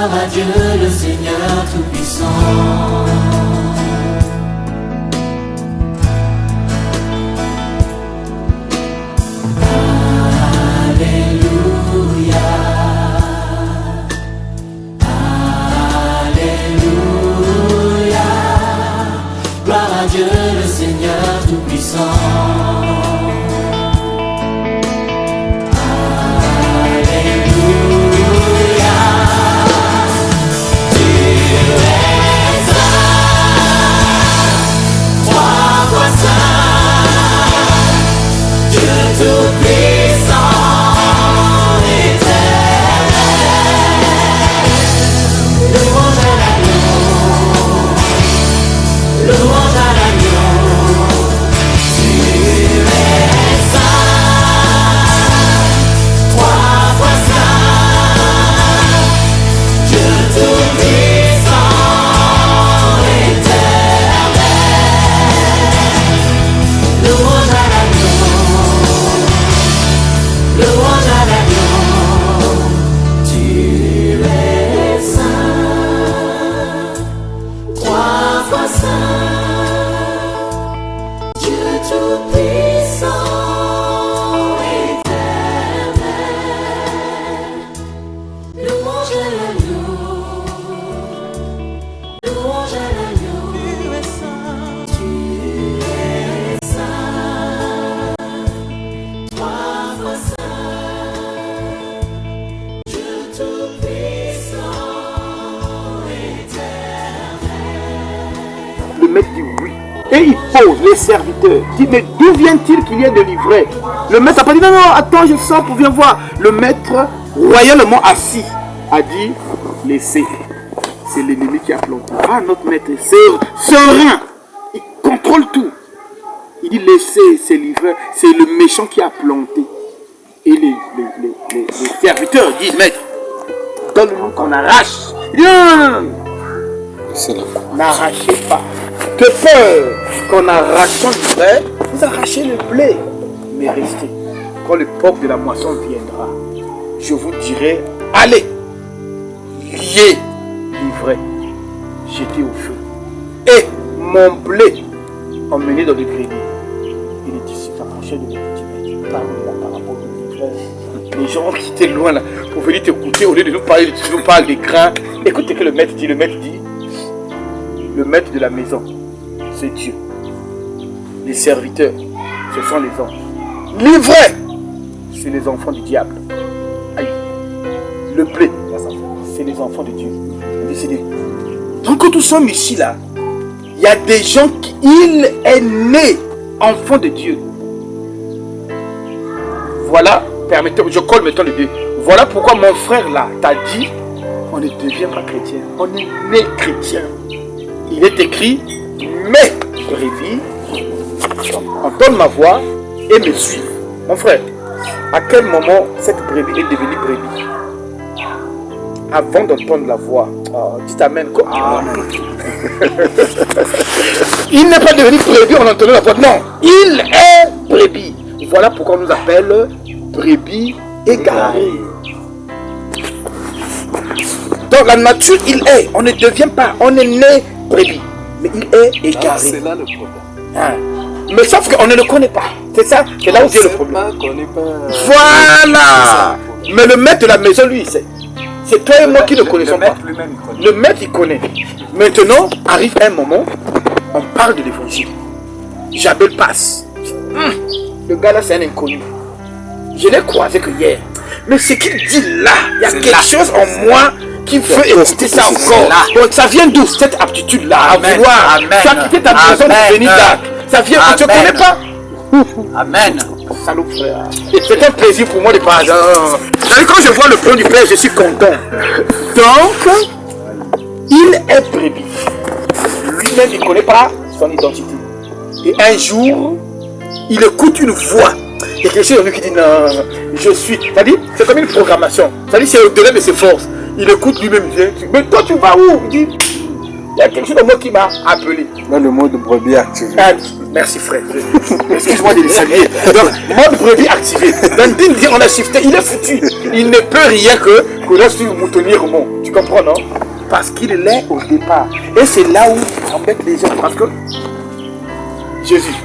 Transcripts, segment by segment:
Gloire à Dieu, le Seigneur Tout-Puissant. Dieu le Seigneur Tout-Puissant. Alléluia. Tu es saint, trois fois saint, Dieu Tout-Puissant, éternel. Louange à l'agneau, louange à l'agneau. Et il pose les serviteurs. Il dit, mais d'où vient-il qu'il y ait de l'ivraie? Le maître n'a pas dit, non, non, attends, je sors pour venir voir. Le maître, royalement assis, a dit, laissez. C'est l'ennemi qui a planté. Ah, notre maître est serein. Il contrôle tout. Il dit, laissez, c'est l'ivraie. C'est le méchant qui a planté. Et les serviteurs disent, maître, donne-nous qu'on arrache. Il dit, non. N'arrachez pas. Que peur qu'en arrachant l'ivraie, vous arrachez le blé. Mais restez. Quand le peuple de la moisson viendra, je vous dirai, allez, liez l'ivraie, jetez au feu. Et mon blé, emmenez dans le grenier. Et les disciples approchaient de l'ivraie. Parle-moi par rapport à l'ivraie. Les gens qui étaient loin là, pour venir t'écouter, au lieu de nous parler, tu nous parles des grains. Écoutez que le maître dit, le maître de la maison, c'est Dieu. Les serviteurs, ce sont les anges. L'ivraie, c'est les enfants du diable. Aïe. Le blé, c'est les enfants de Dieu. Décidez. Donc quand nous sommes ici là, il y a des gens qui, il est né enfant de Dieu. Voilà, permettez, je colle maintenant les deux. Voilà pourquoi mon frère là t'a dit, on ne devient pas chrétien, on est né chrétien. Il est écrit, mes brebis entendent ma voix et me suivent. Mon frère, à quel moment cette brebis est devenue brebis? Avant d'entendre la voix, dites amen. Il n'est pas devenu brebis en entendant la voix. Non, il est brebis. Voilà pourquoi on nous appelle brebis égarées. Dans la nature, il est. On ne devient pas. On est né brebis. Mais il est égaré. C'est là le problème. Hein? Mais sauf qu'on ne le connaît pas. C'est ça. C'est là où vient le problème. Voilà. Mais le maître de la maison, lui, il sait. C'est toi et moi qui ne connaissons pas. Le maître, il connaît. Maintenant, arrive un moment, on parle de l'évangile. Jabel passe. Le gars là, c'est un inconnu. Je l'ai croisé que hier. Mais ce qu'il dit là, il y a quelque chose en moi qui veut écouter ça encore. Donc ça vient d'où cette aptitude-là à vouloir. Tu as quitté ta maison de venir là. Ça vient, tu ne connais pas. Amen. Salaud frère. C'est un plaisir pour moi de parler. Quand je vois le plan du Père, je suis content. Donc, il est brebis. Lui-même, il ne connaît pas son identité. Et un jour, il écoute une voix. Il y a quelque chose en lui qui dit non, je suis. C'est-à-dire, c'est comme une programmation. C'est-à-dire, c'est au-delà de ses forces. Il écoute lui-même, il dit, mais toi tu vas où? Il dit, il y a quelque chose en moi qui m'a appelé. Là, le mode brebis activé. Merci frère. Excuse-moi de les saluer. Donc, mode brebis activé. Donc, on a shifté, il est foutu. Il ne peut rien que Nicolas sur le moutonnier Roman. Tu comprends, non? Parce qu'il est au départ. Et c'est là où on embête les gens. Parce que Jésus,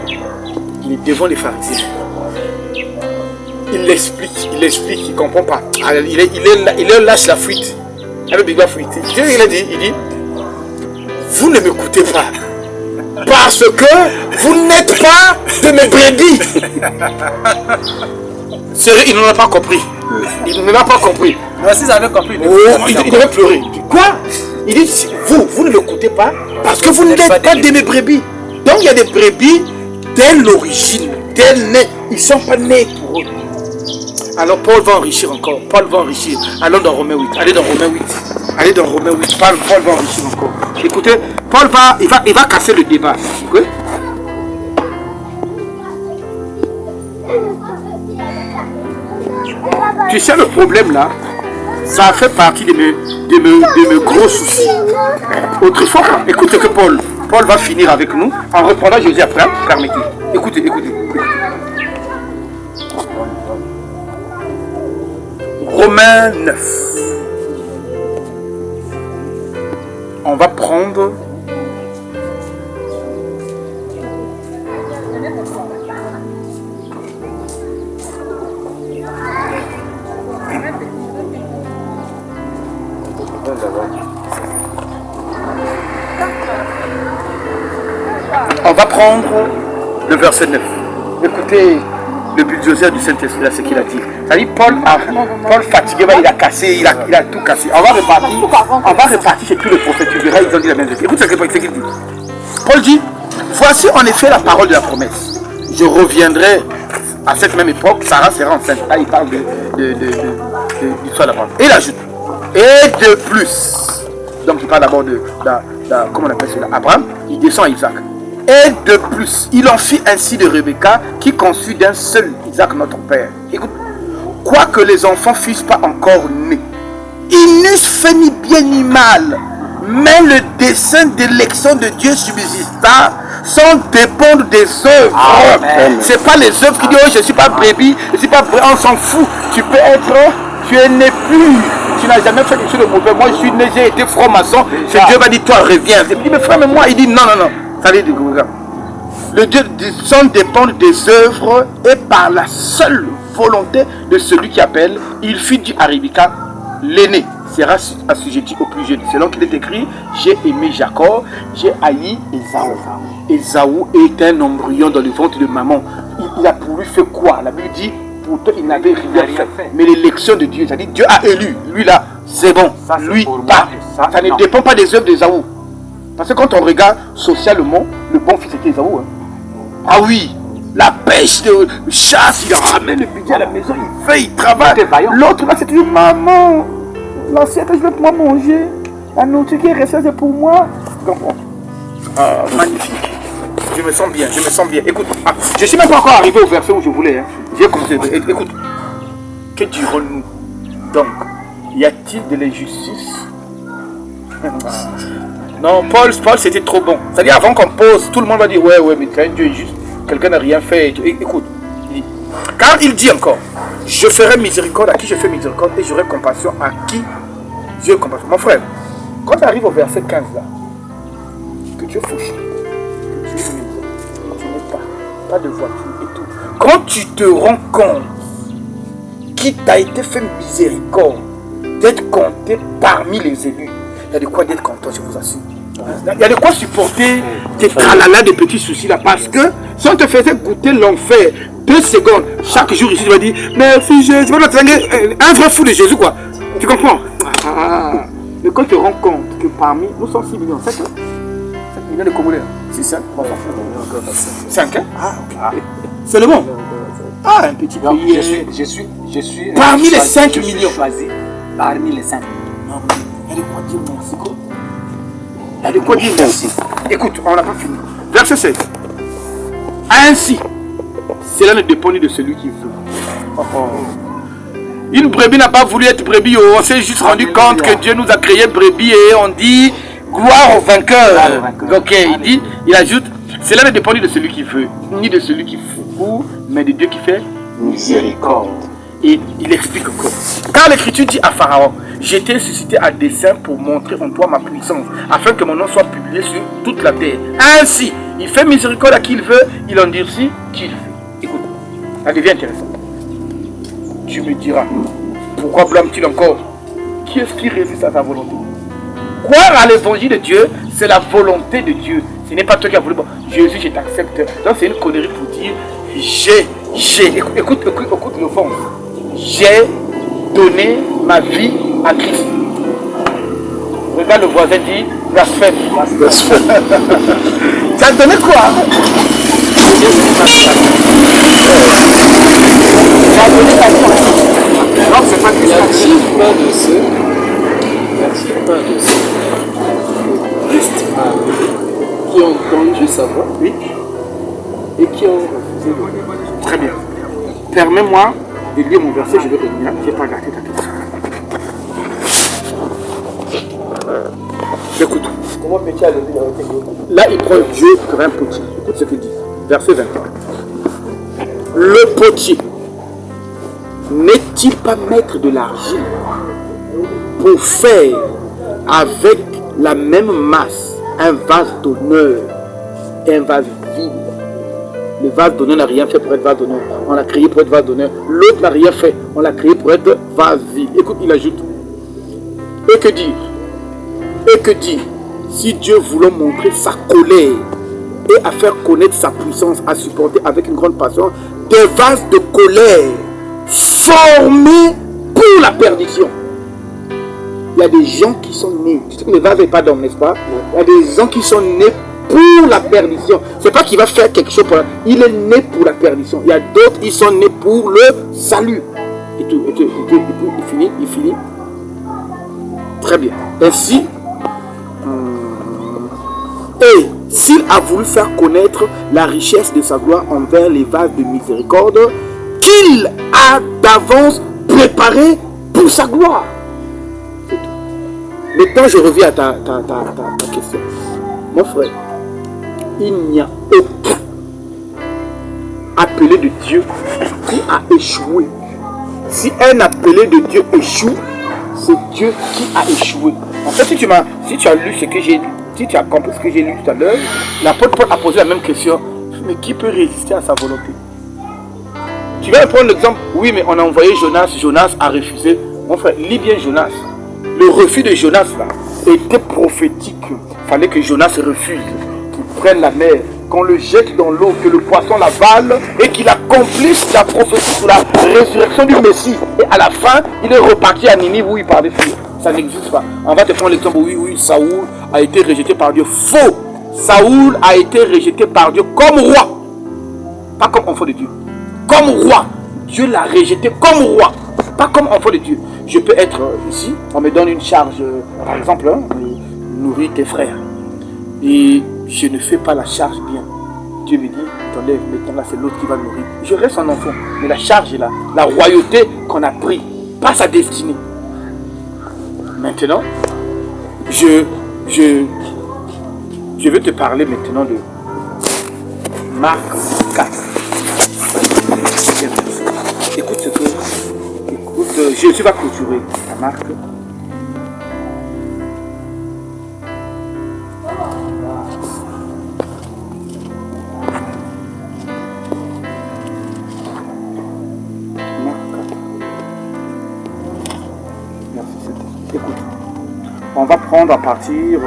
il est devant les pharisiens. Il l'explique, il comprend pas. Alors, il lâche la fuite. Avec Big fuite. Dieu, il dit, vous ne m'écoutez pas. Parce que vous n'êtes pas de mes brebis. Sérieux, il n'en a pas compris. Il n'en a pas compris. Moi aussi, j'avais compris. Il devait pleurer. Quoi? Il dit, vous ne m'écoutez pas parce que vous n'êtes pas de mes brebis. Donc il y a des brebis dès l'origine, dès le nez. Ils ne sont pas nés pour eux. Alors Paul va enrichir encore. Paul va enrichir. Allons dans Romains 8. Allez dans Romains 8. Allez dans Romains 8. Paul va enrichir encore. Écoutez, Paul il va casser le débat. Okay? Tu sais, le problème là, ça fait partie de mes gros soucis. Autrefois, écoute ce que Paul va finir avec nous en reprenant Jésus après. Permettez. Écoutez. Romains 9. On va prendre le verset 9. Écoutez le bulldozer du Saint-Esprit, là, ce qu'il a dit. C'est-à-dire, Paul fatigué, il a cassé, il a tout cassé. On va repartir chez tous les prophètes, tu verras, ils ont dit la même chose. Écoute ce qu'il dit. Paul dit, voici en effet la parole de la promesse. Je reviendrai à cette même époque, Sarah sera enceinte. Là, il parle de l'histoire d'Abraham. Et il ajoute, et de plus. Donc, il parle d'abord comment on appelle cela, Abraham, il descend à Isaac. Et de plus, il en fit ainsi de Rebecca, qui conçut d'un seul Isaac notre père. Écoute, quoique les enfants fussent pas encore nés, ils n'eussent fait ni bien ni mal, mais le dessein d'élection de Dieu subsista sans dépendre des œuvres. C'est pas les œuvres qui disent, oh, je suis pas brebis, je suis pas brebis, on s'en fout. Tu peux être, tu es né pur, tu n'as jamais fait quelque chose de mauvais. Moi, je suis né, j'ai été franc-maçon. Dieu va dire, toi, reviens. Il dit, mais frère, mais moi, il dit, non. Le Dieu sans dépendre des œuvres et par la seule volonté de celui qui appelle, il fit du Rebecca l'aîné sera assujetti au plus jeune. Selon qu'il est écrit, j'ai aimé Jacob, j'ai haï Ésaü. Ésaü est un embryon dans le ventre de maman. Il a pour lui fait quoi? La Bible dit, pourtant il n'avait rien fait. Mais l'élection de Dieu, c'est-à-dire Dieu a élu. Lui là, c'est bon. Ça, lui pas. Ça ne dépend pas des œuvres d'Ésaü. Parce que quand on regarde socialement, le bon fils était Ésaü. Hein. Ah oui, la pêche de chasse, il ramène le budget à la maison, il fait, il travaille. L'autre là, c'est toujours maman. L'assiette, je vais pouvoir manger. La nourriture qui est restée, c'est pour moi. Tu comprends? Ah, magnifique. Je me sens bien. Écoute, je ne suis même pas encore arrivé au verset où je voulais. Hein. J'ai commencé. Écoute, que dirons-nous donc? Y a-t-il de l'injustice? Non, Paul, c'était trop bon. C'est-à-dire, avant qu'on pose, tout le monde va dire, ouais, mais c'est un Dieu injuste. Quelqu'un n'a rien fait. Écoute, car il dit encore, je ferai miséricorde à qui je fais miséricorde et j'aurai compassion à qui j'ai compassion. Mon frère, quand tu arrives au verset 15 là, que tu es fauché, que tu es miséricorde, que tu n'es pas de voiture et tout. Quand tu te rends compte qu'il t'a été fait miséricorde, d'être compté parmi les élus, il y a de quoi d'être content, je vous assure. Il y a de quoi supporter tes tralala, des petits soucis là, parce que si on te faisait goûter l'enfer 2 secondes chaque jour ici, tu vas dire merci Jésus, un vrai fou de Jésus quoi. Tu comprends? Mais quand tu te rends compte que parmi nous sommes 6 millions, 7 millions de Congolais, c'est 5, 5 hein? C'est le bon. Un petit pays. Je suis parmi les 5 millions. Parmi les 5 millions. Il y a de quoi dire merci quoi. Il y a de quoi dire merci. Écoute, on n'a pas fini. Verset 7. Ainsi, cela ne dépend ni de celui qui veut. Une brebis n'a pas voulu être brebis. On s'est juste rendu compte que Dieu nous a créé brebis et on dit gloire au vainqueur. Ok, il ajoute, cela ne dépend ni de celui qui veut, ni de celui qui fout, mais de Dieu qui fait miséricorde. Et il explique encore. Car Car l'Écriture dit à Pharaon, j'ai été suscité à dessein pour montrer en toi ma puissance, afin que mon nom soit publié sur toute la terre. Ainsi, il fait miséricorde à qui il veut, il endurcit qui il veut. Écoute, ça devient intéressant. Tu me diras, pourquoi blâme-t-il encore? Qui est-ce qui résiste à sa volonté? Croire à l'évangile de Dieu, c'est la volonté de Dieu. Ce n'est pas toi qui as voulu. Bon, Jésus, je t'accepte. Donc c'est une connerie pour dire écoute l'offense. J'ai donné ma vie à Christ. Regarde le voisin, dit blasphème. Tu as donné quoi? Tu as donné ta vie. Non, c'est pas que N'attire pas de ceux qui ont entendu sa voix, oui, et qui ont refusé de. Très bien. Permets-moi de lire mon verset, je vais revenir. Je n'ai pas gardé ta question. Écoute. Comment peux-tu aller dans le technique? Là, il prend Dieu comme un potier. Écoute ce qu'il dit. Verset 21. Le potier n'est-il pas maître de l'argile pour faire avec la même masse un vase d'honneur et un vase vide? Le vase d'honneur n'a rien fait pour être vase d'honneur. On l'a créé pour être vase d'honneur. L'autre n'a rien fait. On l'a créé pour être vase vide. Écoute, il ajoute. Et que dire? Et que dire? Si Dieu voulait montrer sa colère et à faire connaître sa puissance, à supporter avec une grande passion des vases de colère formés pour la perdition. Il y a des gens qui sont nés. Tu sais que le vase n'est pas d'homme, n'est-ce pas? Il y a des gens qui sont nés pour la perdition. C'est pas qu'il va faire quelque chose pour la... Il est né pour la perdition. Il y a d'autres qui sont nés pour le salut. Et tout, il finit. Très bien. Ainsi, et s'il a voulu faire connaître la richesse de sa gloire envers les vases de miséricorde qu'il a d'avance préparé pour sa gloire. C'est tout. Maintenant, je reviens à ta question. Mon frère, il n'y a aucun appelé de Dieu qui a échoué. Si un appelé de Dieu échoue, c'est Dieu qui a échoué. En fait, si tu as lu ce que j'ai lu, si tu as compris ce que j'ai lu tout à l'heure, l'apôtre Paul a posé la même question. Mais qui peut résister à sa volonté? Tu vas prendre l'exemple. Oui, mais on a envoyé Jonas. Jonas a refusé. Mon frère, lis bien Jonas. Le refus de Jonas là était prophétique. Il fallait que Jonas refuse, qu'il prenne la mer, qu'on le jette dans l'eau, que le poisson l'avale et qu'il accomplisse la prophétie sur la résurrection du Messie. Et à la fin, il est reparti à Ninive où il parlait fuir. Ça n'existe pas. On va te prendre l'exemple. Oui, Saoul a été rejeté par Dieu. Faux. Saoul a été rejeté par Dieu comme roi. Pas comme enfant de Dieu. Comme roi. Dieu l'a rejeté comme roi. Pas comme enfant de Dieu. Je peux être ici. On me donne une charge. Par exemple, nourrir tes frères. Et je ne fais pas la charge bien. Dieu me dit, t'enlèves, maintenant là c'est l'autre qui va nourrir. Je reste un enfant. Mais la charge est là. La royauté qu'on a pris. Pas sa destinée. Maintenant, je vais te parler maintenant de Marc 4. Écoute ce que... Jésus va clôturer à Marc. Écoute, on va prendre à partir...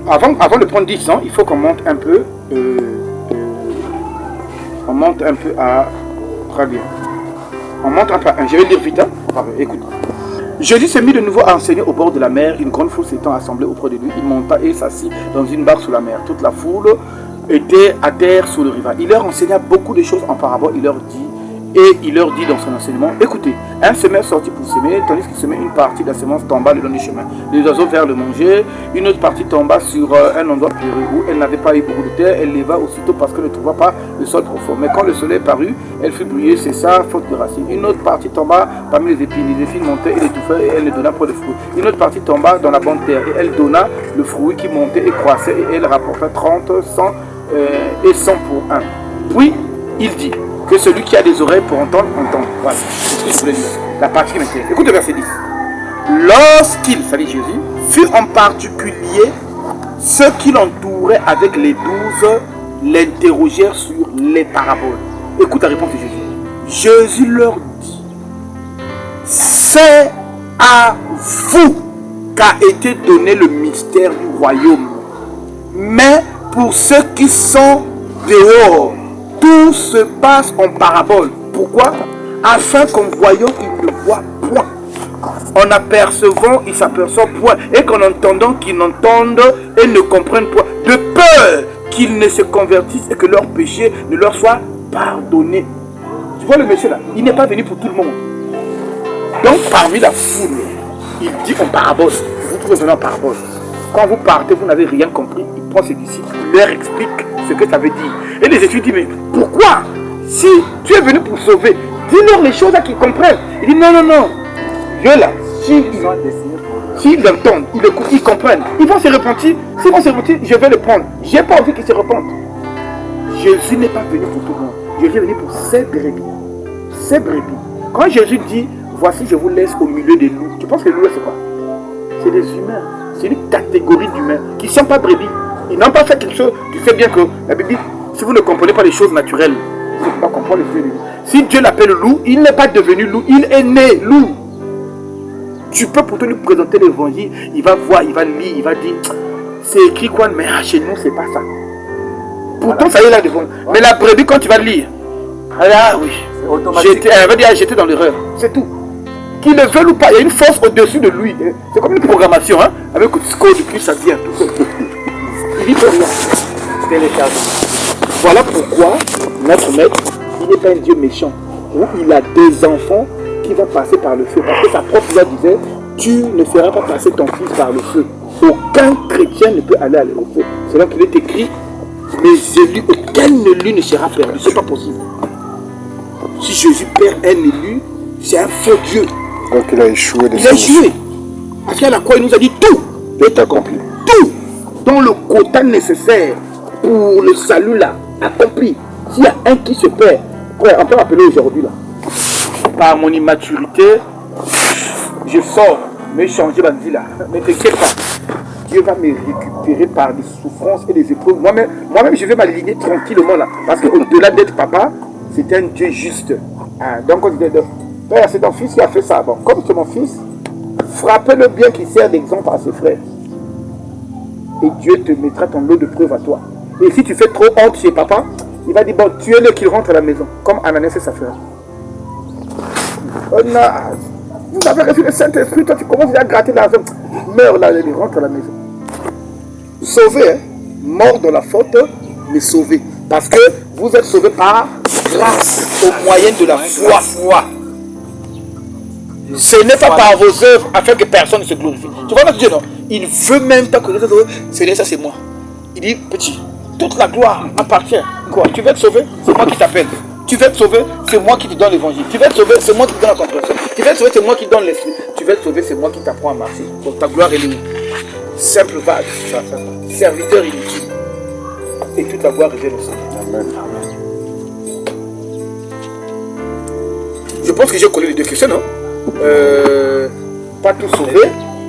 Avant de prendre 10 ans, il faut qu'on monte un peu. On monte un peu à... Très bien. On monte un peu à 1. Je vais lire vite. Hein? Écoute. Jésus s'est mis de nouveau à enseigner au bord de la mer. Une grande foule s'étant assemblée auprès de lui. Il monta et s'assit dans une barque sous la mer. Toute la foule était à terre sur le rivage. Il leur enseigna beaucoup de choses en parabole. Il leur dit dans son enseignement, écoutez, un semeur sortit pour semer, tandis qu'il semait, une partie de la semence tomba le long du chemin. Les oiseaux vinrent le manger, une autre partie tomba sur un endroit pierreux où elle n'avait pas eu beaucoup de terre. Elle leva aussitôt parce qu'elle ne trouva pas le sol profond. Mais quand le soleil parut, elle fut brûlée, cessa, faute de racines. Une autre partie tomba parmi les épines. Les épines montaient et l'étouffaient et elle ne donna pas de fruits. Une autre partie tomba dans la bonne terre et elle donna le fruit qui montait et croissait et elle rapporta 30, 100 et 100 pour un. Puis il dit, Que celui qui a des oreilles pour entendre, entende. Voilà, c'est ce que je voulais dire. La partie qui m'intéresse. Écoute le verset 10. Lorsqu'il, ça dit Jésus, fut en particulier ceux qui l'entouraient avec les 12, l'interrogèrent sur les paraboles. Écoute la réponse de Jésus. Jésus leur dit, c'est à vous qu'a été donné le mystère du royaume. Mais pour ceux qui sont dehors, tout se passe en parabole. Pourquoi? Afin qu'en voyant, ils ne voient point. En apercevant, ils s'aperçoivent point. Et qu'en entendant, qu'ils n'entendent et ne comprennent point. De peur qu'ils ne se convertissent et que leurs péchés ne leur soient pardonnés. Tu vois le monsieur là, il n'est pas venu pour tout le monde. Donc parmi la foule, il dit en parabole. Vous trouvez maintenant en parabole. Quand vous partez, vous n'avez rien compris. Il prend ses disciples, il leur explique ce que ça veut dire. Et les étudiants disent, mais pourquoi? Si tu es venu pour sauver, dis-leur les choses à qu'ils comprennent. Il dit, non, non, non. Dieu là, s'ils entendent, ils écoutent, ils comprennent, ils vont se repentir. S'ils vont se repentir, je vais les prendre. Je n'ai pas envie qu'ils se repentent. Jésus n'est pas venu pour tout le monde. Jésus est venu pour ses brebis. Ses brebis. Quand Jésus dit, voici je vous laisse au milieu des loups, tu penses que les loups c'est quoi? C'est des humains. C'est une catégorie d'humains qui ne sont pas brebis. Ils n'ont pas fait quelque chose. Tu sais bien que la Bible dit, si vous ne comprenez pas les choses naturelles, vous ne pouvez pas comprendre les choses. Si Dieu l'appelle loup, il n'est pas devenu loup, il est né loup. Tu peux pourtant lui présenter l'évangile, il va voir, il va lire, il va dire, c'est écrit quoi, mais chez nous c'est pas ça. Pourtant ça y est là devant. Mais la brebis quand tu vas lire, ah oui, elle va dire j'étais dans l'erreur, c'est tout. Qu'il le veuille ou pas, il y a une force au-dessus de lui. C'est comme une programmation, hein, avec ce code depuis ça vient. Tout ça. Il dit pour rien. Voilà pourquoi notre maître, il n'est pas un Dieu méchant. Où il a des enfants qui vont passer par le feu. Parce que sa propre loi disait, tu ne feras pas passer ton fils par le feu. Aucun chrétien ne peut aller au feu. C'est là qu'il est écrit, mes élus, aucun élu ne sera perdu. C'est pas possible. Si Jésus perd un élu, c'est un faux Dieu. Donc il a échoué. Il a échoué. Parce qu'à la croix, il nous a dit tout est accompli. Tout dont le quota nécessaire pour le salut là, accompli. S'il y a un qui se perd, on peut m'appeler aujourd'hui là. Par mon immaturité, je sors, me changer ma vie là. Ne t'inquiète pas. Dieu va me récupérer par des souffrances et des épreuves. Moi-même, je vais m'aligner tranquillement là. Parce qu'au-delà d'être papa, c'est un Dieu juste. Donc on dit, c'est ton fils qui a fait ça. Bon, comme c'est mon fils, frappez-le bien qu'il sert d'exemple à ses frères. Et Dieu te mettra ton lot de preuves à toi. Et si tu fais trop honte chez papa, il va dire, bon, tuez-le qu'il rentre à la maison. Comme Ananias et sa frère. Vous avez reçu le Saint-Esprit, toi tu commences à gratter l'argent. Meurs là, il rentre à la maison. Sauvé, hein? Mort dans la faute, mais sauvé. Parce que vous êtes sauvé par grâce, au moyen de la foi. Ce n'est pas par vos œuvres afin que personne ne se glorifie. Tu vois Dieu, non? Il ne veut même pas que les autres disent, ça c'est moi. Il dit, petit, toute la gloire appartient. Quoi? Tu veux être sauvé? C'est moi qui t'appelle. Tu veux être sauvé, c'est moi qui te donne l'évangile. Tu veux être sauvé, c'est moi qui te donne la compréhension. Tu veux être sauvé, c'est moi qui te donne l'esprit. Tu veux être sauvé, c'est moi qui t'apprends à marcher. Donc ta gloire est libre. Simple vague, serviteur inutile. Et toute la gloire revient au Seigneur. Amen. Je pense que j'ai collé les deux questions, non? Pas tout sauvé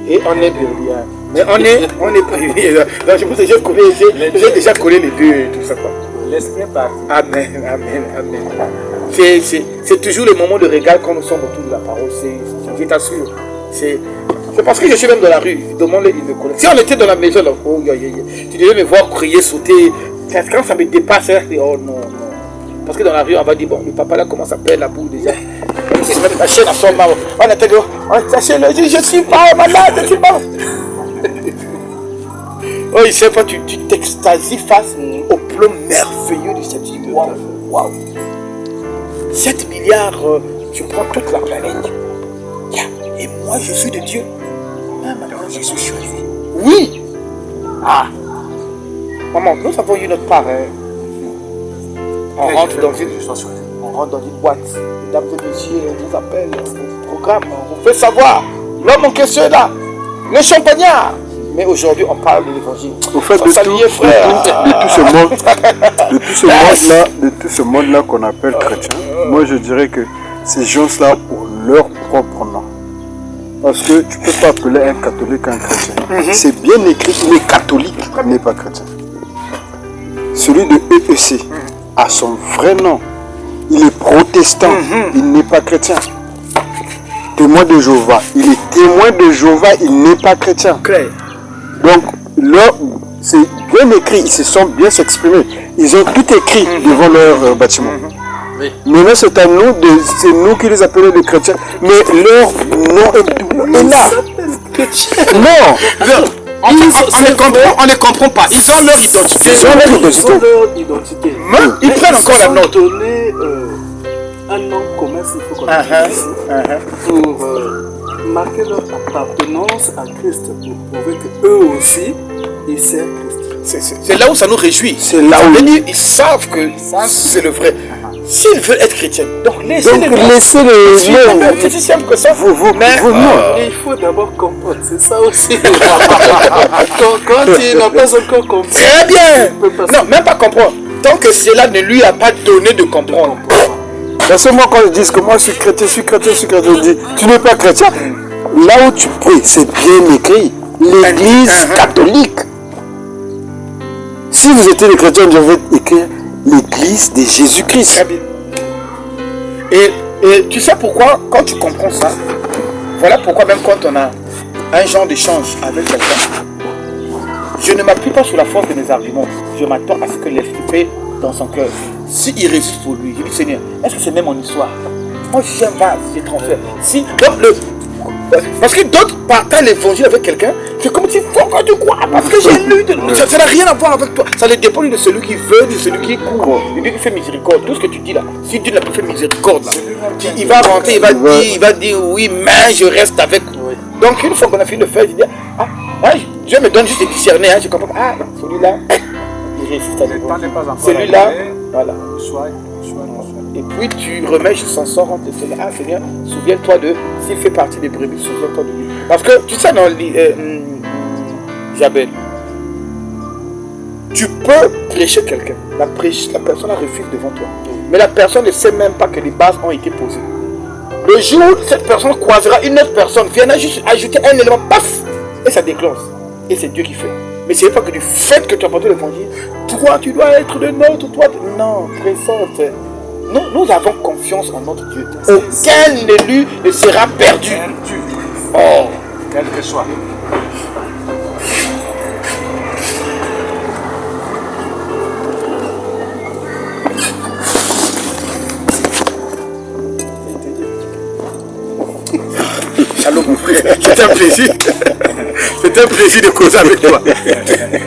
et on est perdu. Mais on est perdu. Donc je pense que j'ai déjà collé les deux et tout ça quoi. L'esprit est parti. Amen. C'est toujours le moment de régal quand nous sommes autour de la parole. Je t'assure. C'est parce que je suis même dans la rue. Demande-les, ils me connaissent. Si on était dans la maison, là, tu devais me voir crier, sauter. Quand ça me dépasse, oh non. Parce que dans la rue, on va dire, bon, le papa là commence à perdre la boule déjà. Si même ta chaîne à son mari, on était là, je ne suis pas malade, je ne suis pas. Oh, il sait pas, tu t'extasies face au plan merveilleux de cette vie. Waouh. 7 milliards, tu prends toute la planète. Et moi, je suis de Dieu. Maintenant, je suis choisi. Oui. Maman, nous avons eu notre part. On rentre dans une boîte. Mesdames et messieurs, on vous appelle, on vous programme, on vous fait savoir. L'homme en question est là. Le champagnard. Mais aujourd'hui, on parle de l'évangile. Au fait, Sois salué, frère. de tout ce monde-là qu'on appelle chrétien, moi je dirais que ces gens-là ont leur propre nom. Parce que tu ne peux pas appeler un catholique un chrétien. C'est bien écrit, il est catholique, il n'est pas chrétien. Celui de EEC a son vrai nom. Il est protestant, il n'est pas chrétien. Témoin de Jéhovah, il est témoin de Jéhovah, il n'est pas chrétien. Claire. Donc, là, c'est bien écrit, ils se sont bien s'exprimer. Ils ont tout écrit devant leur bâtiment. Maintenant, c'est à nous, c'est nous qui les appelons des chrétiens. Mais leur nom est là. Non. On ne comprend pas. Ils ont leur identité. Leur identité. Ils prennent encore la note. Donner un nom commun, s'il faut qu'on utilise, pour marquer leur appartenance à Christ, pour prouver qu'eux aussi, ils servent Christ. C'est là où ça nous réjouit. C'est là où ils savent que c'est le vrai. S'ils veulent être chrétiens, donc laissez-les. C'est si simple que ça. Mais il faut d'abord comprendre, c'est ça aussi. quand il n'a pas encore compris. Très bien. Non, même pas comprendre. Tant que cela ne lui a pas donné de comprendre. Parce que moi, quand ils disent que moi je suis chrétien, je dis, tu n'es pas chrétien. Là où tu pries, c'est bien écrit. L'église catholique. Si vous étiez des chrétiens, je vais écrire l'église de Jésus-Christ. Très bien. Et tu sais pourquoi, quand tu comprends ça, voilà pourquoi même quand on a un genre d'échange avec quelqu'un, je ne m'appuie pas sur la force de mes arguments. Je m'attends à ce que l'esprit fait dans son cœur. S'il résiste pour lui, je dis Seigneur, est-ce que c'est même mon histoire? Moi j'ai un vase, j'ai transfert. Si, donc parce que d'autres partagent l'évangile avec quelqu'un, c'est comme si faut que tu crois, parce que j'ai lu, ça n'a rien à voir avec toi. Ça ne dépend de celui qui veut, de celui qui court, de celui qui fait miséricorde. Tout ce que tu dis là, si Dieu n'a pas fait miséricorde là, il va rentrer, il va dire oui, mais je reste avec. Donc une fois qu'on a fini de faire, je dis Dieu me donne juste de discerner, je comprends. Celui-là, il résiste à l'évangile. Celui-là, voilà. Et puis tu remets juste son sort entre les mains. Seigneur, souviens-toi de, s'il fait partie des brebis, souviens-toi de lui. Parce que tu sais, dans Jabel, tu peux prêcher quelqu'un. La personne la refuse devant toi. Mais la personne ne sait même pas que les bases ont été posées. Le jour où cette personne croisera une autre personne, viendra juste ajouter un élément, paf, et ça déclenche. Et c'est Dieu qui fait. Mais ce n'est pas que du fait que tu as porté l'évangile, toi tu dois être le nôtre, toi. Non, présente. Nous avons confiance en notre Dieu. Aucun élu ne sera perdu. Oh, Quel que soit. Allô mon frère, c'est un plaisir. C'est un plaisir de causer avec toi.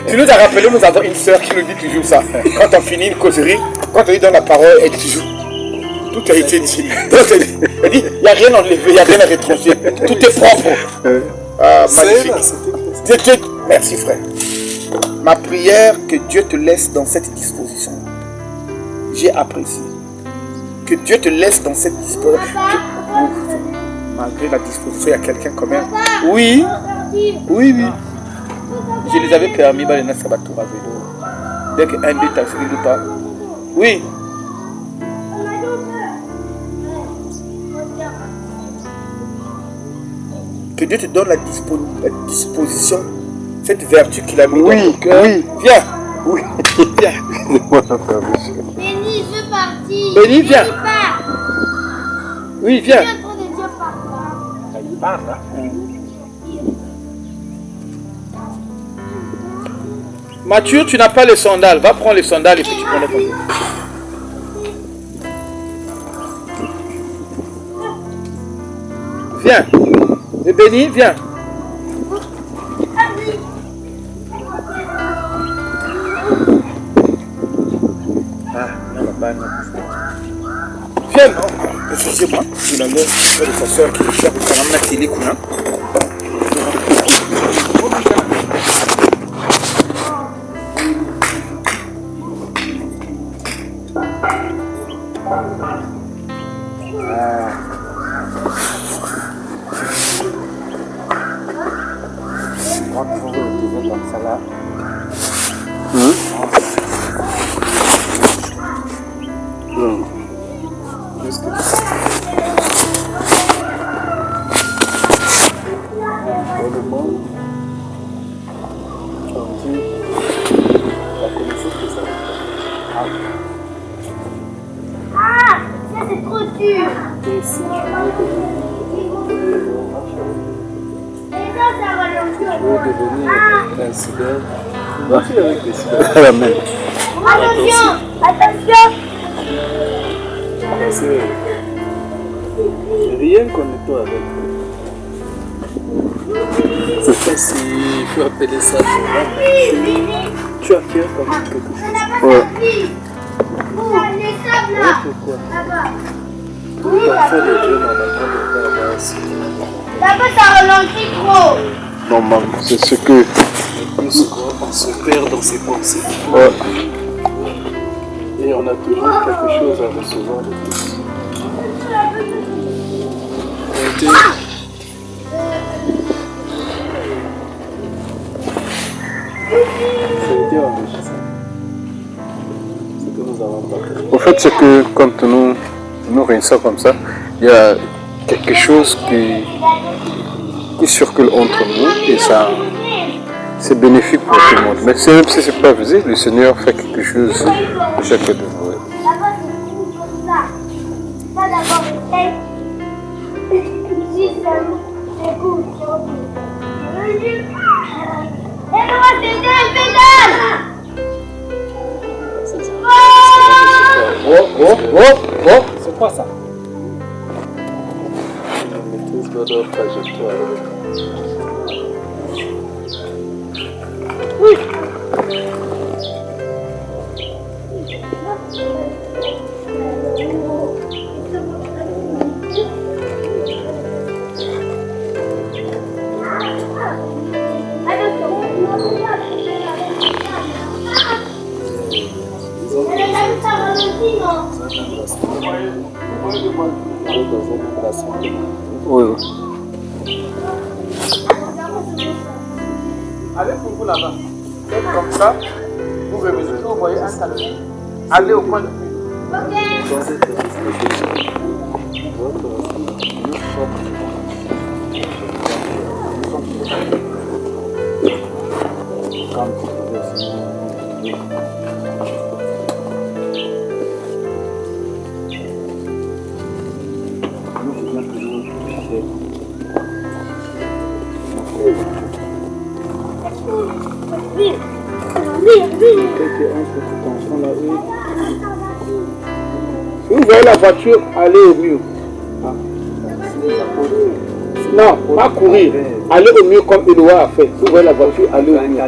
Tu nous as rappelé, nous avons une sœur qui nous dit toujours ça. Quand on finit une causerie, quand on lui donne la parole, elle dit toujours tout a été dit. Elle dit, il n'y a rien à enlever, il n'y a rien à retrancher. Tout est propre. Magnifique. Merci frère. Ma prière, que Dieu te laisse dans cette disposition. J'ai apprécié. Que Dieu te laisse dans cette disposition. Malgré la disposition, il y a quelqu'un quand même. Oui. Je les avais permis, les Nassabatoura vélo. Dès qu'un des taxis ne pas. Oui. Que Dieu te donne la disposition, cette vertu qu'il a mis dans ton cœur. Oui. Viens. Oui. Viens. Béni, je veux partir. Béni, viens. Oui, viens. Mathieu, tu n'as pas les sandales. Va prendre les sandales et puis tu prends les sandales. Viens. Et Béni, viens. Viens. Excusez-moi. Je l'enlève de sa soeur qui est chère pour ramener la télé. ça. Qu'est-ce que dans le monde, on dit la connaissance que ça. Ah, ça c'est trop dur. Et si je veux devenir un cyber, marcher avec les cyber. Amen. Attention, attention. C'est rien qu'on est toi avec eux. Je ne sais pas s'il faut appeler ça tu as peur comme quelque chose. Ouais. Les sables là. Pourquoi? Là-bas. Parfois les jeunes ont besoin de faire aussi. Là-bas ça ralentit trop. Non, maman, c'est ce que. On se perd dans ses pensées. Ouais. Et on a toujours quelque chose à recevoir de plus. C'était enrichissant. Ce que nous avons partagé. Au fait, c'est que quand nous réunissons comme ça, il y a quelque chose qui circule entre nous et ça, c'est bénéfique pour tout le monde. Mais même si ce n'est pas visible, le Seigneur fait quelque chose pour chacun de nous. Là-bas c'est cool comme ça. Ça d'abord c'est tête. Ici c'est cool. Et moi c'est un pédale. Oh, c'est quoi ça? On maîtrise votre trajectoire. Oui, oui. Allez pour vous là-bas. Faites comme ça. Vous remettez, vous voyez un talon. Allez au coin de Si vous voyez la voiture, allez au mur. Non, pas courir. Allez au mur comme Éloi a fait. Si vous voyez la voiture, allez au mur.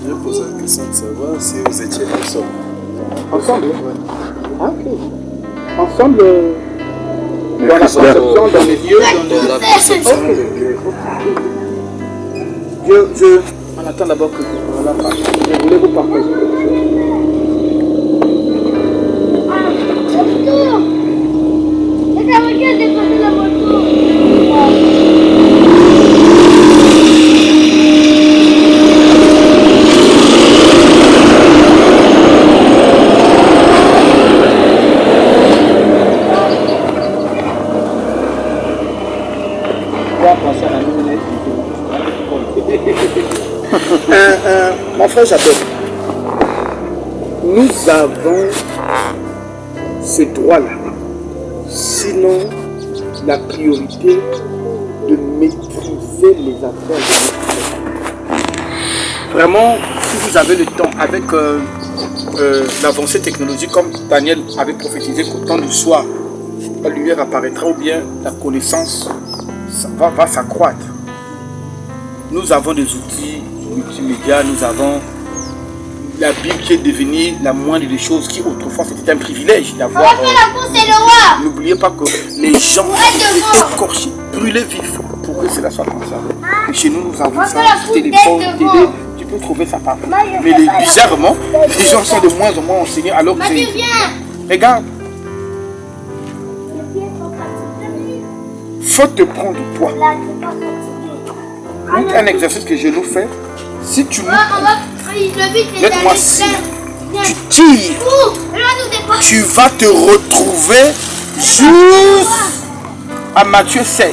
Je vais poser la question de savoir si vous étiez ensemble. Ensemble? Ah, ok. Ensemble, dans la conception, dans les lieux, Dans la conception de Dieu. On attend d'abord que vous la fassiez. Je voulais vous partager quelque chose. Et ça regarde dépasser la moto. Mon frère Jabel, nous avons ce droit-là. Sinon, la priorité de maîtriser les affaires de notre frère. Vraiment, si vous avez le temps, avec l'avancée technologique, comme Daniel avait prophétisé qu'au temps du soir, la lumière apparaîtra ou bien la connaissance va s'accroître. Nous avons des outils multimédia, nous avons la Bible qui est devenue la moindre des choses qui autrefois c'était un privilège d'avoir. N'oubliez pas que les gens étaient écorchés, brûlés vifs pour que cela soit comme ça. Et chez nous, nous avons ça, téléphone, télé, tu peux trouver ça partout. Mais bizarrement, les gens sont de moins en moins enseignés alors que Regarde, Les pieds sont fatigués. faut te prendre du poids. Là, tu pas fatigué. Donc, un exercice que je nous fais, si tu nous Le but, c'est Laisse-moi d'aller si faire. tu tires, tu vas te retrouver juste à Matthieu 16,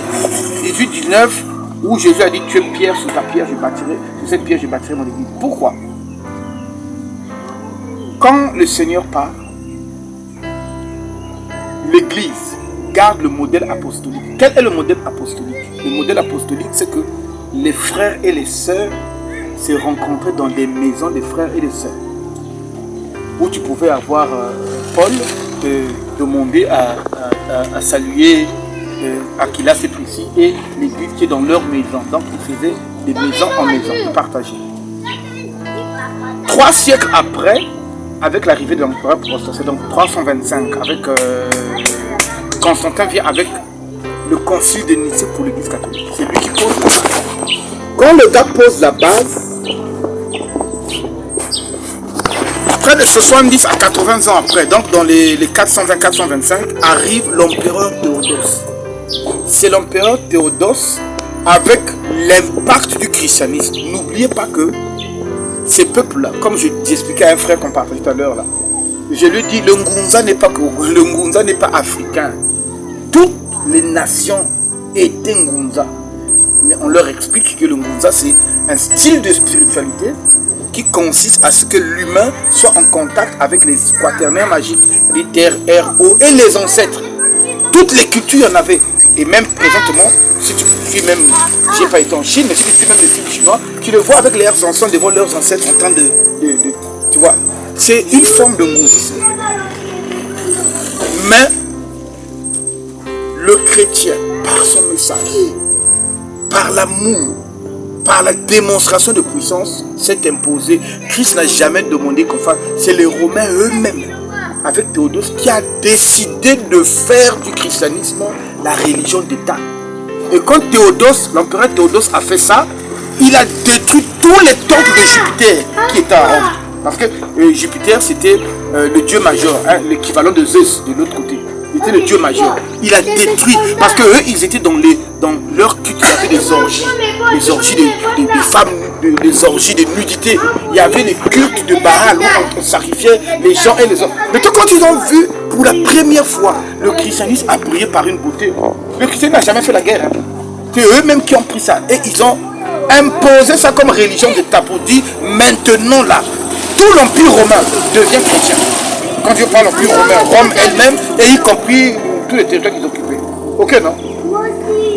18, 19, où Jésus a dit, tu es pierre, sur ta pierre je bâtirai, sur cette pierre je bâtirai mon église. Pourquoi? Quand le Seigneur part, l'église garde le modèle apostolique. Quel est le modèle apostolique? Le modèle apostolique, c'est que les frères et les sœurs se rencontraient dans des maisons des frères et des sœurs. Où tu pouvais avoir Paul demander à saluer Aquilas et Priscille et l'église qui est dans leur maison. Donc ils faisaient des maisons en maison, ils partageaient. 3 siècles après, avec l'arrivée de l'empereur Constantin, c'est donc 325, avec Constantin vient avec le concile de Nicée pour l'église catholique. C'est lui qui pose la base. Quand le gars pose la base, près de 70 à 80 ans après, donc dans les 420-425, arrive l'empereur Théodose. C'est l'empereur Théodose avec l'impact du christianisme. N'oubliez pas que ces peuples-là, comme j'expliquais à un frère qu'on parlait tout à l'heure là, je lui dis, le Ngunza n'est pas africain. Toutes les nations étaient Ngunza. Mais on leur explique que le Ngunza, c'est un style de spiritualité qui consiste à ce que l'humain soit en contact avec les quaternaires magiques, les terres, air, eau et les ancêtres. Toutes les cultures en avaient. Et même présentement, si tu suis même, j'ai pas été en Chine, mais si tu suis même les films chinois, tu les vois avec leurs encens devant leurs ancêtres en train de tu vois, c'est une forme de mougisme. Mais le chrétien, par son message, par l'amour, par la démonstration de puissance, s'est imposé. Christ n'a jamais demandé qu'on fasse. C'est les Romains eux-mêmes, avec Théodose, qui a décidé de faire du christianisme la religion d'État. Et quand Théodose, l'empereur Théodose a fait ça, il a détruit tous les temples de Jupiter qui étaient à Rome. Parce que Jupiter, c'était le dieu majeur, hein, l'équivalent de Zeus de l'autre côté. Il était le dieu majeur. Il a détruit, parce que eux, ils étaient dans leur culte, il y avait des orgies des femmes, des orgies de nudité. Il y avait les cultes de Baal où on sacrifiait les gens et les hommes. Mais quand ils ont vu, pour la première fois, le christianisme a brillé par une beauté. Le christianisme n'a jamais fait la guerre. Hein. C'est eux-mêmes qui ont pris ça. Et ils ont imposé ça comme religion d'État pour dire, maintenant là, tout l'Empire romain devient chrétien. Quand je parle l'Empire romain, Rome elle-même, et y compris tous les territoires qu'ils occupaient. Ok, non?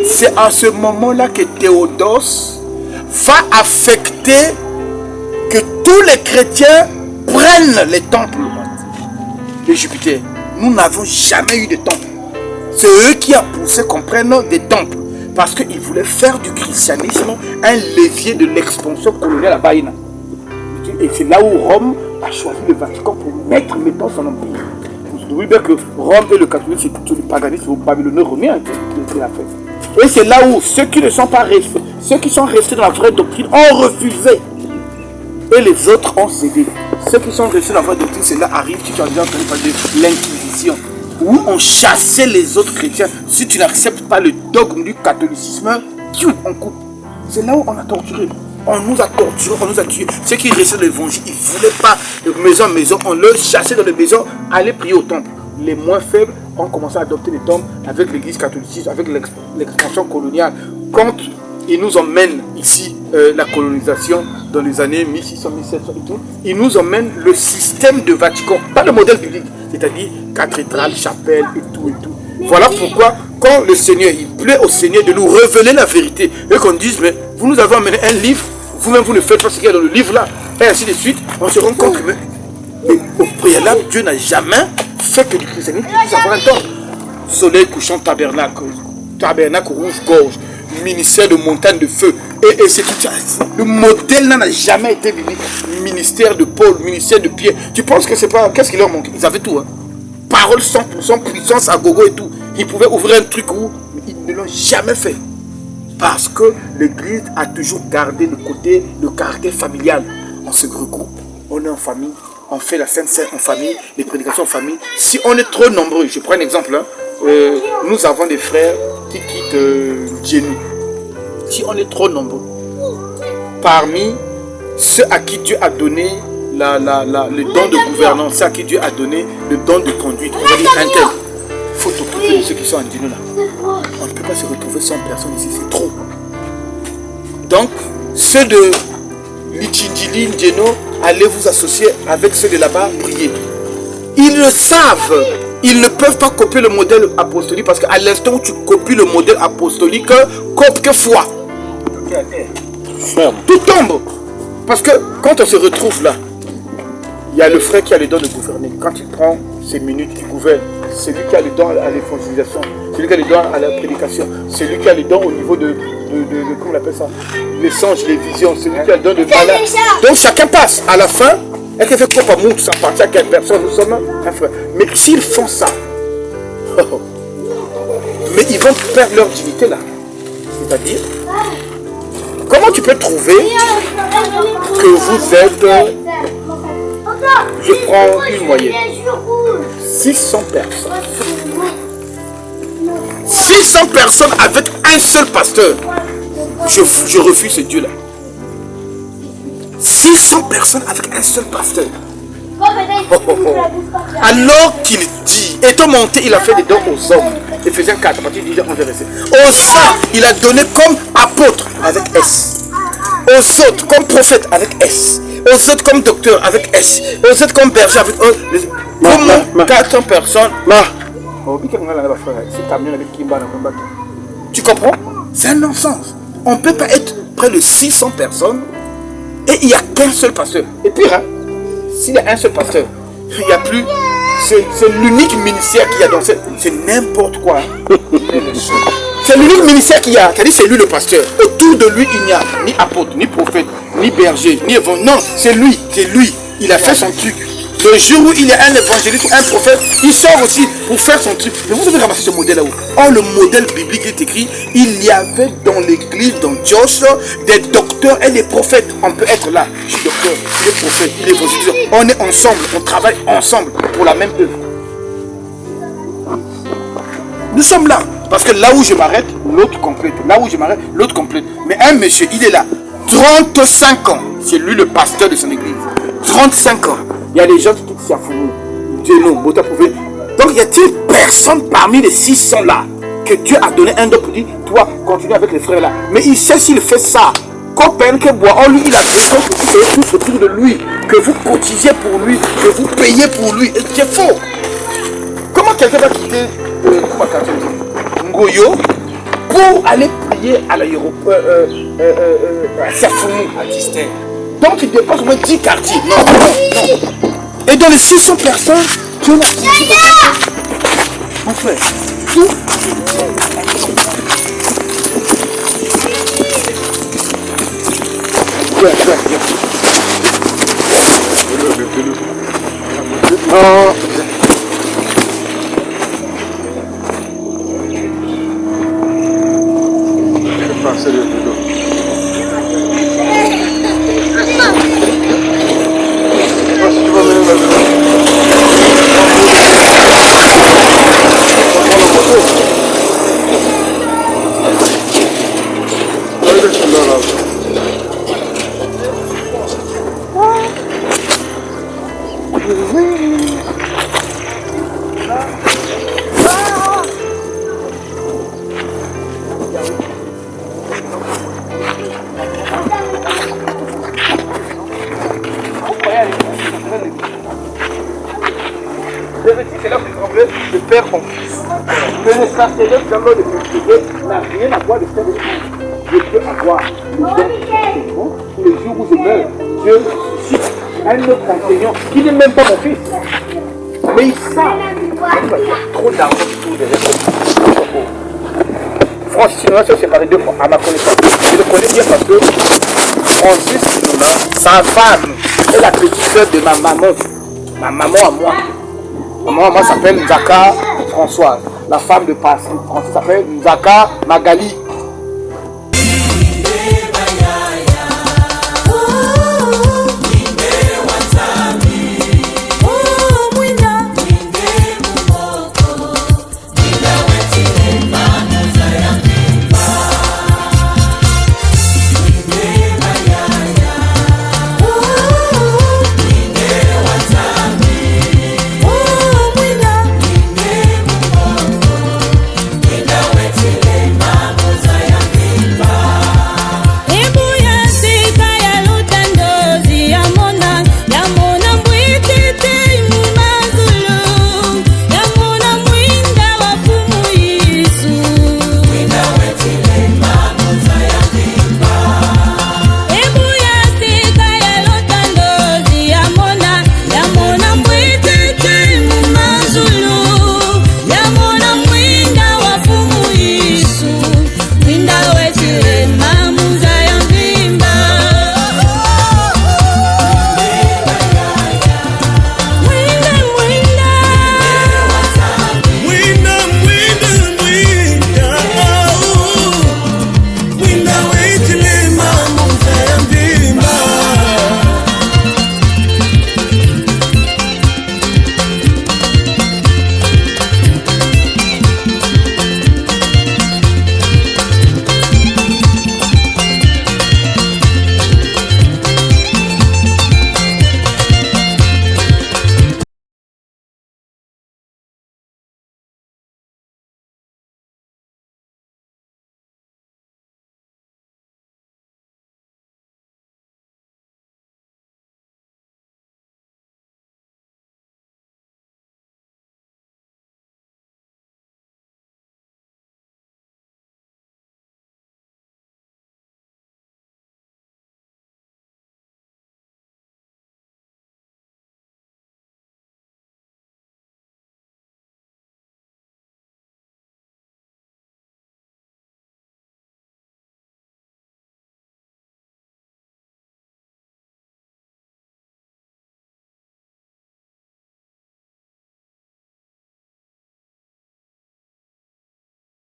C'est à ce moment-là que Théodose va affecter que tous les chrétiens prennent les temples de Jupiter. Nous n'avons jamais eu de temple. C'est eux qui ont poussé qu'on prenne des temples. Parce qu'ils voulaient faire du christianisme un levier de l'expansion coloniale à Baïna. Et c'est là où Rome a choisi le Vatican pour mettre son empire. Vous savez bien que Rome et le catholicisme, c'est tout le paganisme au babylonien romain qui l'a fait. Et c'est là où ceux qui ne sont pas restés, ceux qui sont restés dans la vraie doctrine ont refusé. Et les autres ont cédé. Ceux qui sont restés dans la vraie doctrine, c'est là arrive, si tu as déjà entendu parler de l'Inquisition, où on chassait les autres chrétiens. Si tu n'acceptes pas le dogme du catholicisme, on coupe. C'est là où on a torturé. On nous a torturés, on nous a tués. Ceux qui restaient de l'évangile, ils ne voulaient pas de maison en maison. On leur chassait dans les maisons, aller prier au temple. Les moins faibles ont commencé à adopter les temples avec l'église catholique, avec l'expansion coloniale. Quand ils nous emmènent ici, la colonisation, dans les années 1600, 1700 et tout, ils nous emmènent le système de Vatican, pas le modèle biblique, c'est-à-dire cathédrale, chapelle et tout et tout. Voilà pourquoi, quand le Seigneur, il plaît au Seigneur de nous révéler la vérité, et qu'on dise, mais vous nous avez amené un livre, vous-même vous ne faites pas ce qu'il y a dans le livre là, et ainsi de suite, on se rend compte que, mais au préalable, Dieu n'a jamais fait que du christianisme puisse avoir un temple. Soleil couchant, tabernacle rouge-gorge, ministère de montagne de feu, et c'est tout ça. Le modèle n'a jamais été biblique. Ministère de Paul, ministère de Pierre. Tu penses que c'est pas. Qu'est-ce qui leur manque? Ils avaient tout. Hein. Parole 100%, puissance à gogo et tout. Ils pouvaient ouvrir un truc où ils ne l'ont jamais fait. Parce que l'église a toujours gardé le caractère familial. On se regroupe, on est en famille, on fait la Sainte Seine en famille, les prédications en famille. Si on est trop nombreux, je prends un exemple, hein, nous avons des frères qui quittent Djenou. Si on est trop nombreux, parmi ceux à qui Dieu a donné le don de gouvernance, ceux à qui Dieu a donné le don de conduite, on va dire un tel, il faut t'occuper de ceux qui sont en Djenou là. On ne peut pas se retrouver 100 personnes ici, c'est trop. Donc, ceux de Lichindili, Ndjeno, allez vous associer avec ceux de là-bas, prier. Ils le savent. Ils ne peuvent pas copier le modèle apostolique parce qu'à l'instant où tu copies le modèle apostolique, quelquefois, tout tombe. Parce que quand on se retrouve là, il y a le frère qui a le don de gouverner. Quand il prend ses minutes, il gouverne. C'est lui qui a le don à l'évangélisation. C'est lui qui a le don à la prédication. C'est lui qui a le don au niveau de comment on appelle ça, les songes, les visions. C'est lui qui a le don de malade. Donc chacun passe. À la fin, est-ce qu'il fait quoi pour nous, ça appartient à quelle personne? Nous sommes un frère. Mais s'ils font ça, mais ils vont perdre leur dignité là. C'est-à-dire, comment tu peux trouver que vous êtes, je prends une moyenne, 600 personnes. 600 personnes avec un seul pasteur. Je refuse ce Dieu-là. 600 personnes avec un seul pasteur. Alors qu'il dit, étant monté, il a fait des dons aux hommes. Éphésiens 4, à partir du 11 verset. Aux saints, il a donné comme apôtre avec S. Aux autres comme prophète avec S. Aux autres comme docteur avec S. Aux autres comme berger avec O. Comment 400 personnes. Tu comprends? C'est un non-sens. On ne peut pas être près de 600 personnes et il n'y a qu'un seul pasteur. Et pire, hein, s'il y a un seul pasteur, il n'y a plus. C'est l'unique ministère qu'il y a dans cette. C'est n'importe quoi. Hein. C'est l'unique ministère qu'il y a. C'est-à-dire c'est lui le pasteur. Autour de lui, il n'y a ni apôtre, ni prophète, ni berger, ni évangéliste. Non, c'est lui. C'est lui. Il a fait son truc. Le jour où il y a un évangéliste ou un prophète, il sort aussi pour faire son truc. Mais vous devez ramasser ce modèle là-haut. Or, le modèle biblique est écrit, il y avait dans l'église, dans Joshua, des docteurs et des prophètes. On peut être là. Je suis docteur, il est prophète, il est évangéliste. On est ensemble, on travaille ensemble pour la même œuvre. Nous sommes là. Parce que là où je m'arrête, l'autre complète. Là où je m'arrête, l'autre complète. Mais un monsieur, il est là. 35 ans. C'est lui le pasteur de son église. 35 ans. Il y a des gens qui quittent Siafoumou, Djenou, Bota Prouvé. Donc y a-t-il personne parmi les 600 là que Dieu a donné un don pour dire, toi, continue avec les frères là. Mais il sait s'il fait ça. Copain que boit, oh lui, il a besoin que vous soyez tous autour de lui, que vous cotisez pour lui, que vous payez pour lui. C'est faux. Comment quelqu'un va quitter Ngoyo pour aller prier à l'aéroport, à Siafoumou, à Distin? Donc il dépasse au moins 10 quartiers. Non, non, non. Et dans les 600 personnes, Dieu l'a dit. Mon frère, tout. De père en fils. Mais le sacerdoce dans le privé n'a rien à voir de faire. Je peux avoir le don pour le jour où je meurs. Dieu suscite un autre enseignant qui n'est même pas mon fils. Mais il sait trop d'argent autour de l'école. Francis Sinola s'est séparé 2 fois à ma connaissance. Je le connais bien parce que Francis Sinola, sa femme, est la petite soeur de ma maman. Ma maman à moi. Moi s'appelle Nzaka Françoise. La femme de Passy. François s'appelle Nzaka Magali.